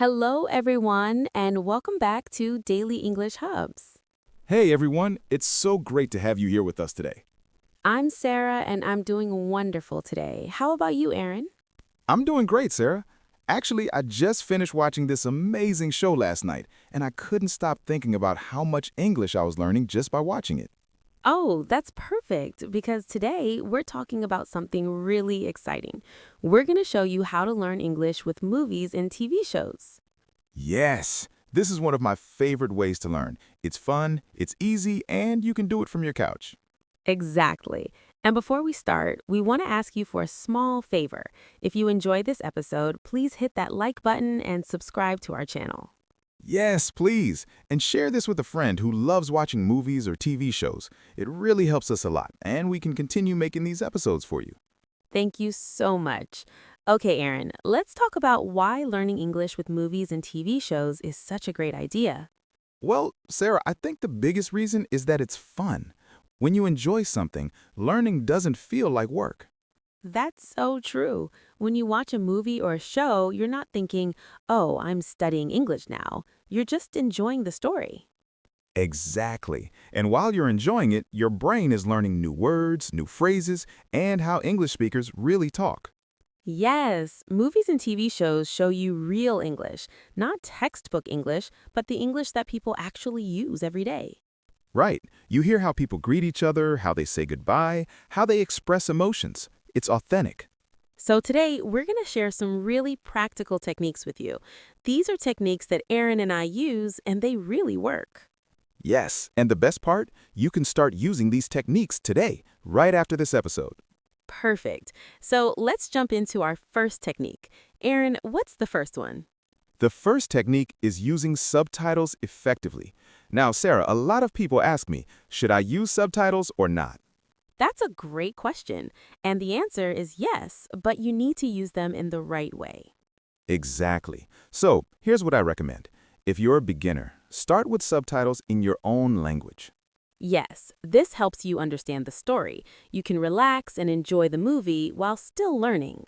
Hello, everyone, and welcome back to Daily English Hubs. Hey everyone, it's so great to have you here with us today. I'm Sarah, and I'm doing wonderful today. How about you, Aaron? I'm doing great, Sarah. Actually, I just finished watching this amazing show last night, and I couldn't stop thinking about how much English I was learning just by watching it. Oh, that's perfect because today we're talking about something really exciting. We're going to show you how to learn English with movies and TV shows. Yes, this is one of my favorite ways to learn. It's fun, it's easy, and you can do it from your couch. Exactly. And before we start, we want to ask you for a small favor. If you enjoyed this episode, please hit that like button and subscribe to our channel. Yes, please, and share this with a friend who loves watching movies or TV shows. It really helps us a lot, and we can continue making these episodes for you. Thank you so much. Okay, Aaron, let's talk about why learning English with movies and TV shows is such a great idea. Well, Sarah, I think the biggest reason is that it's fun. When you enjoy something, learning doesn't feel like work. That's so true. When you watch a movie or a show, you're not thinking, oh, I'm studying English now. You're just enjoying the story. Exactly. And while you're enjoying it, your brain is learning new words, new phrases, and how English speakers really talk. Yes, movies and TV shows show you real English, not textbook English, but the English that people actually use every day. Right. You hear how people greet each other, how they say goodbye, how they express emotions. It's authentic. So today, we're going to share some really practical techniques with you. These are techniques that Aaron and I use, and they really work. Yes, and the best part, you can start using these techniques today, right after this episode. Perfect. So let's jump into our first technique. Aaron, what's the first one? The first technique is using subtitles effectively. Now, Sarah, a lot of people ask me, should I use subtitles or not? That's a great question. And the answer is yes, but you need to use them in the right way. Exactly. So, here's what I recommend. If you're a beginner, start with subtitles in your own language. Yes, this helps you understand the story. You can relax and enjoy the movie while still learning.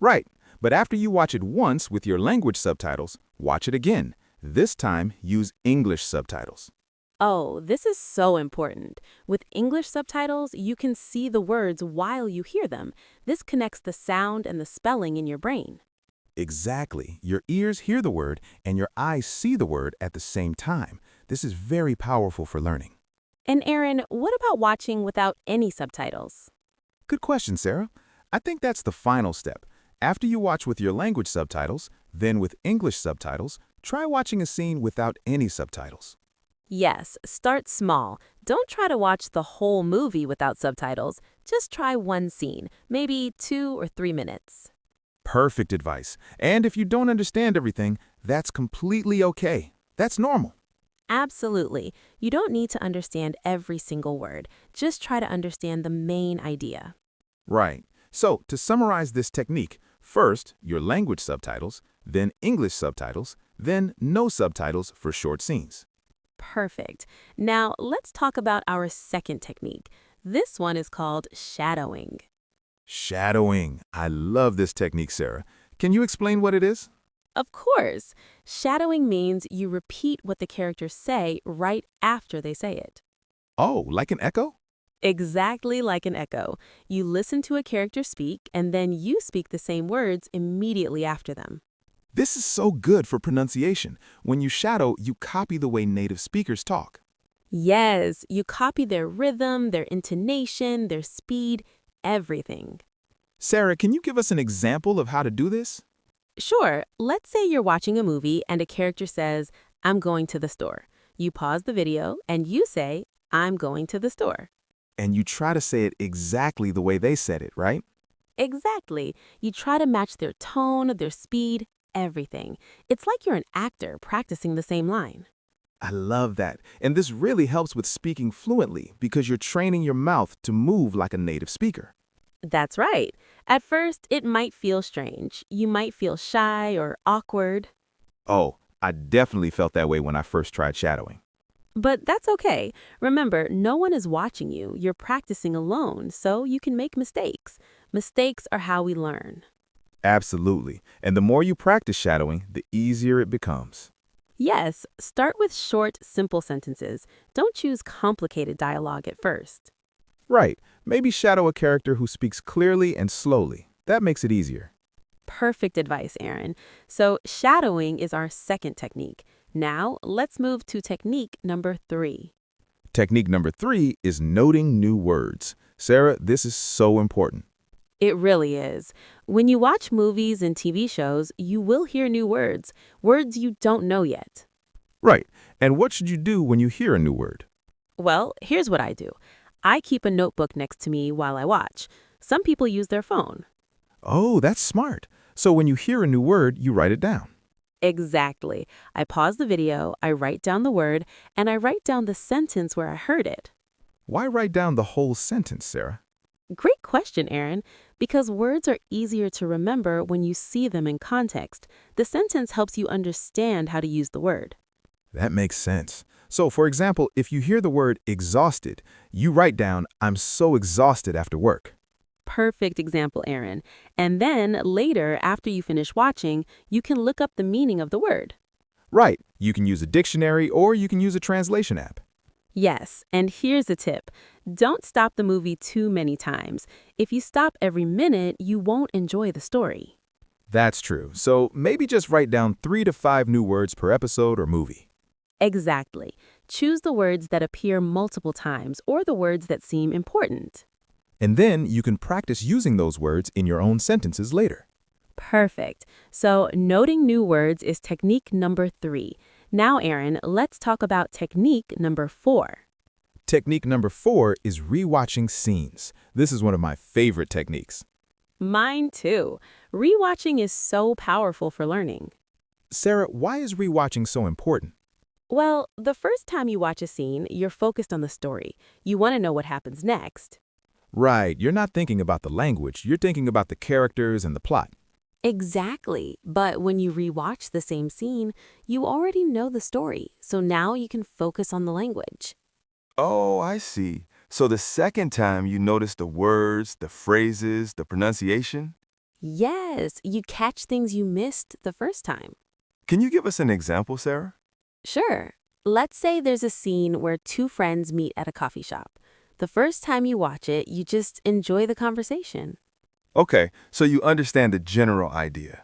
Right, but after you watch it once with your language subtitles, watch it again. This time, use English subtitles. Oh, this is so important. With English subtitles, you can see the words while you hear them. This connects the sound and the spelling in your brain. Exactly. Your ears hear the word and your eyes see the word at the same time. This is very powerful for learning. And Aaron, what about watching without any subtitles? Good question, Sarah. I think that's the final step. After you watch with your language subtitles, then with English subtitles, try watching a scene without any subtitles. Yes, start small. Don't try to watch the whole movie without subtitles. Just try one scene, maybe 2 or 3 minutes. Perfect advice. And if you don't understand everything, that's completely okay. That's normal. Absolutely. You don't need to understand every single word. Just try to understand the main idea. Right. So, to summarize this technique, first, your language subtitles, then English subtitles, then no subtitles for short scenes. Perfect. Now, let's talk about our second technique. This one is called shadowing. Shadowing. I love this technique, Sarah. Can you explain what it is? Of course, shadowing means you repeat what the characters say right after they say it. Oh, like an echo? Exactly like an echo. You listen to a character speak, and then you speak the same words immediately after them. This is so good for pronunciation. When you shadow, you copy the way native speakers talk. Yes, you copy their rhythm, their intonation, their speed, everything. Sarah, can you give us an example of how to do this? Sure, let's say you're watching a movie and a character says, I'm going to the store. You pause the video and you say, I'm going to the store. And you try to say it exactly the way they said it, right? Exactly. You try to match their tone, their speed, everything. It's like you're an actor practicing the same line. I love that. And this really helps with speaking fluently because you're training your mouth to move like a native speaker. That's right. At first, it might feel strange. You might feel shy or awkward. Oh, I definitely felt that way when I first tried shadowing. But that's okay. Remember, no one is watching you. You're practicing alone, so you can make mistakes. Mistakes are how we learn. Absolutely. And the more you practice shadowing, the easier it becomes. Yes, start with short, simple sentences. Don't choose complicated dialogue at first. Right. Maybe shadow a character who speaks clearly and slowly. That makes it easier. Perfect advice, Aaron. So, shadowing is our second technique. Now, let's move to technique number 3. Technique number 3 is noting new words. Sarah, this is so important. It really is. When you watch movies and TV shows, you will hear new words, words you don't know yet. Right. And what should you do when you hear a new word? Well, here's what I do. I keep a notebook next to me while I watch. Some people use their phone. Oh, that's smart. So when you hear a new word, you write it down. Exactly. I pause the video, I write down the word, and I write down the sentence where I heard it. Why write down the whole sentence, Sarah? Great question, Aaron. Because words are easier to remember when you see them in context. The sentence helps you understand how to use the word. That makes sense. So, for example, if you hear the word exhausted, you write down, I'm so exhausted after work. Perfect example, Aaron. And then later, after you finish watching, you can look up the meaning of the word. Right. You can use a dictionary or you can use a translation app. Yes, and here's a tip. Don't stop the movie too many times. If you stop every minute, you won't enjoy the story. That's true. So maybe just write down 3 to 5 new words per episode or movie. Exactly. Choose the words that appear multiple times or the words that seem important. And then you can practice using those words in your own sentences later. Perfect. So, noting new words is technique number 3. Now, Aaron, let's talk about technique number 4. Technique number 4 is rewatching scenes. This is one of my favorite techniques. Mine too. Rewatching is so powerful for learning. Sarah, why is rewatching so important? Well, the first time you watch a scene, you're focused on the story. You want to know what happens next. Right, you're not thinking about the language, you're thinking about the characters and the plot. Exactly. But when you rewatch the same scene, you already know the story, so now you can focus on the language. Oh, I see. So the second time you notice the words, the phrases, the pronunciation? Yes, you catch things you missed the first time. Can you give us an example, Sarah? Sure. Let's say there's a scene where two friends meet at a coffee shop. The first time you watch it, you just enjoy the conversation. Okay, so you understand the general idea.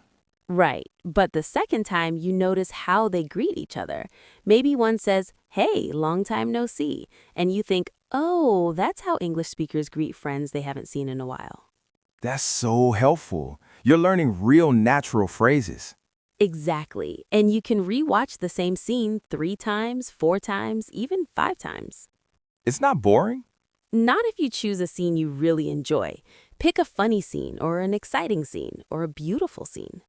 Right, but the second time you notice how they greet each other. Maybe one says, "Hey, long time no see," and you think, "Oh, that's how English speakers greet friends they haven't seen in a while." That's so helpful. You're learning real natural phrases. Exactly, and you can rewatch the same scene 3 times, 4 times, even 5 times. It's not boring? Not if you choose a scene you really enjoy. Pick a funny scene or an exciting scene or a beautiful scene.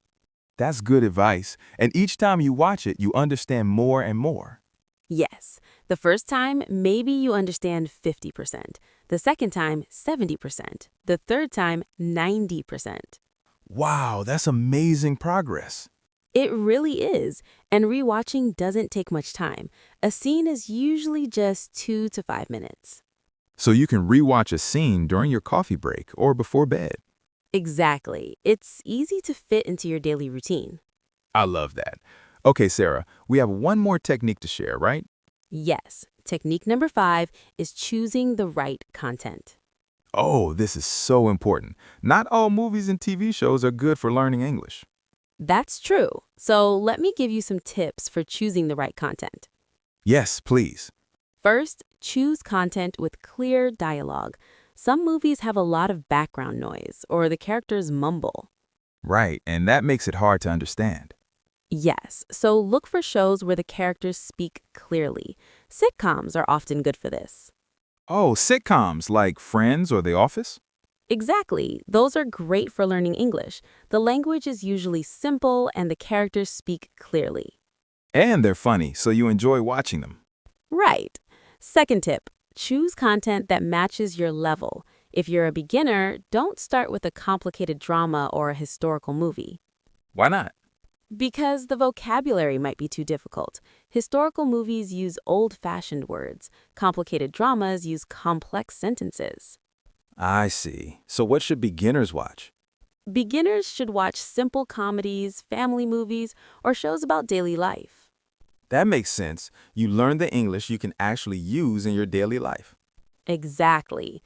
That's good advice. And each time you watch it, you understand more and more. Yes, the first time, maybe you understand 50%. The second time, 70%. The third time, 90%. Wow, that's amazing progress. It really is, and rewatching doesn't take much time. A scene is usually just 2 to 5 minutes. So you can rewatch a scene during your coffee break or before bed. Exactly. It's easy to fit into your daily routine. I love that. Okay, Sarah, we have one more technique to share, right? Yes, technique number 5 is choosing the right content. Oh, this is so important. Not all movies and TV shows are good for learning English. That's true. So let me give you some tips for choosing the right content. Yes, please. First, choose content with clear dialogue. Some movies have a lot of background noise or the characters mumble. Right, and that makes it hard to understand. Yes, so look for shows where the characters speak clearly. Sitcoms are often good for this. Oh, sitcoms like Friends or The Office? Exactly. Those are great for learning English. The language is usually simple and the characters speak clearly. And they're funny, so you enjoy watching them. Right. Second tip, choose content that matches your level. If you're a beginner, don't start with a complicated drama or a historical movie. Why not? Because the vocabulary might be too difficult. Historical movies use old-fashioned words. Complicated dramas use complex sentences. I see. So what should beginners watch? Beginners should watch simple comedies, family movies, or shows about daily life. That makes sense. You learn the English you can actually use in your daily life. Exactly.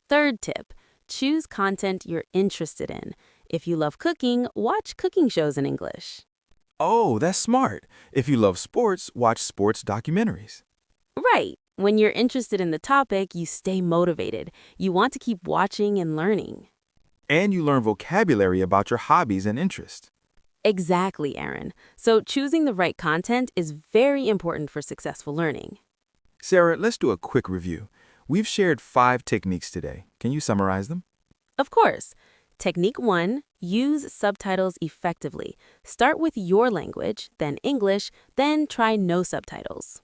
Third tip, choose content you're interested in. If you love cooking, watch cooking shows in English. Oh, that's smart. If you love sports, watch sports documentaries. Right. When you're interested in the topic, you stay motivated. You want to keep watching and learning. And you learn vocabulary about your hobbies and interests. Exactly, Aaron. So choosing the right content is very important for successful learning. Sarah, let's do a quick review. We've shared 5 techniques today. Can you summarize them? Of course. Technique 1, use subtitles effectively. Start with your language, then English, then try no subtitles.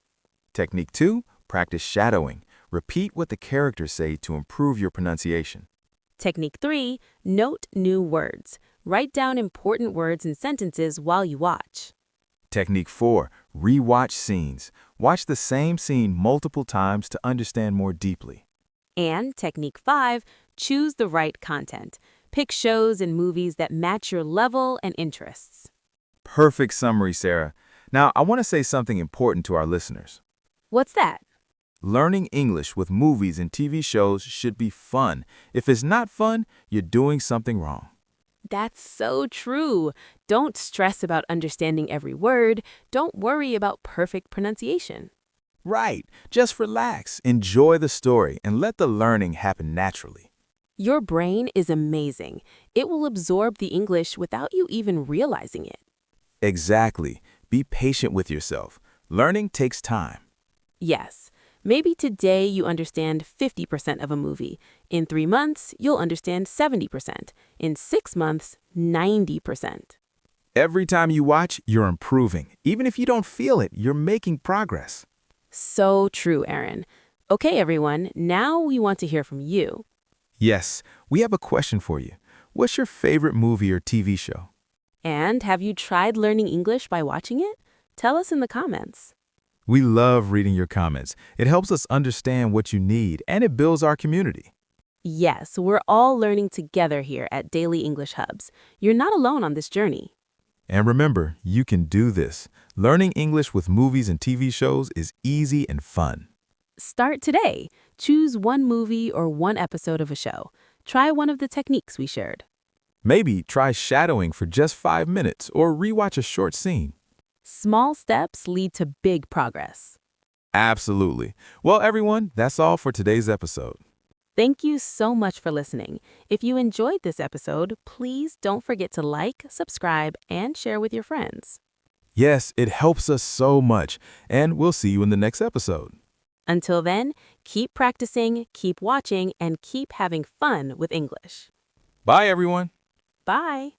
Technique 2, practice shadowing. Repeat what the characters say to improve your pronunciation. Technique 3, note new words. Write down important words and sentences while you watch. Technique 4, rewatch scenes. Watch the same scene multiple times to understand more deeply. And Technique 5, choose the right content. Pick shows and movies that match your level and interests. Perfect summary, Sarah. Now, I want to say something important to our listeners. What's that? Learning English with movies and TV shows should be fun. If it's not fun, you're doing something wrong. That's so true. Don't stress about understanding every word. Don't worry about perfect pronunciation. Right. Just relax, enjoy the story, and let the learning happen naturally. Your brain is amazing. It will absorb the English without you even realizing it. Exactly. Be patient with yourself. Learning takes time. Yes, maybe today you understand 50% of a movie. In 3 months, you'll understand 70%. In 6 months, 90%. Every time you watch, you're improving. Even if you don't feel it, you're making progress. So true, Aaron. Okay, everyone, now we want to hear from you. Yes, we have a question for you. What's your favorite movie or TV show? And have you tried learning English by watching it? Tell us in the comments. We love reading your comments. It helps us understand what you need, and it builds our community. Yes, we're all learning together here at Daily English Hubs. You're not alone on this journey. And remember, you can do this. Learning English with movies and TV shows is easy and fun. Start today. Choose one movie or one episode of a show. Try one of the techniques we shared. Maybe try shadowing for just 5 minutes or rewatch a short scene. Small steps lead to big progress. Absolutely. Well, everyone, that's all for today's episode. Thank you so much for listening. If you enjoyed this episode, please don't forget to like, subscribe, and share with your friends. Yes, it helps us so much, and we'll see you in the next episode. Until then, keep practicing, keep watching, and keep having fun with English. Bye, everyone. Bye.